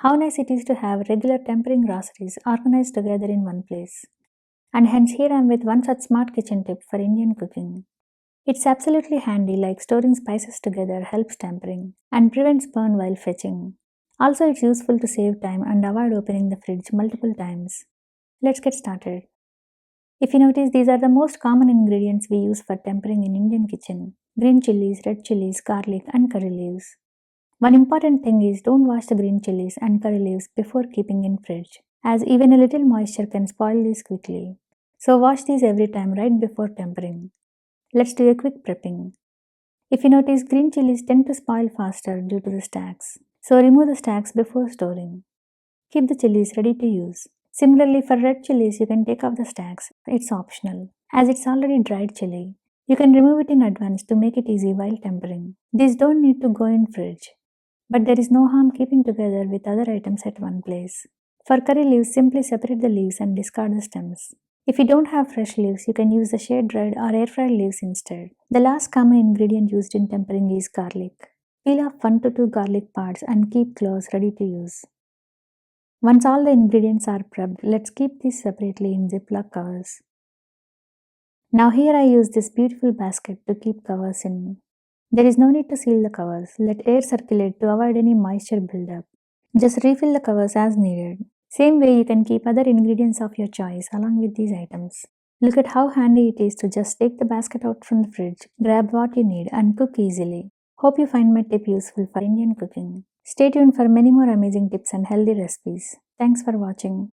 How nice it is to have regular tempering groceries organized together in one place. And hence here I am with one such smart kitchen tip for Indian cooking. It's absolutely handy, like storing spices together helps tempering and prevents burn while fetching. Also, it's useful to save time and avoid opening the fridge multiple times. Let's get started. If you notice, these are the most common ingredients we use for tempering in Indian kitchen: green chilies, red chilies, garlic, and curry leaves. One important thing is don't wash the green chilies and curry leaves before keeping in fridge, as even a little moisture can spoil these quickly. So wash these every time right before tempering. Let's do a quick prepping. If you notice, green chilies tend to spoil faster due to the stacks. So remove the stacks before storing. Keep the chilies ready to use. Similarly, for red chilies, you can take off the stacks. It's optional, as it's already dried chili. You can remove it in advance to make it easy while tempering. These don't need to go in fridge, but there is no harm keeping together with other items at one place. For curry leaves, simply separate the leaves and discard the stems. If you don't have fresh leaves, you can use the shade dried or air fried leaves instead. The last common ingredient used in tempering is garlic. Peel off 1 to 2 garlic parts and keep cloves ready to use. Once all the ingredients are prepped, let's keep these separately in Ziploc covers. Now here I use this beautiful basket to keep covers in. There is no need to seal the covers. Let air circulate to avoid any moisture buildup. Just refill the covers as needed. Same way you can keep other ingredients of your choice along with these items. Look at how handy it is to just take the basket out from the fridge, grab what you need and cook easily. Hope you find my tip useful for Indian cooking. Stay tuned for many more amazing tips and healthy recipes. Thanks for watching.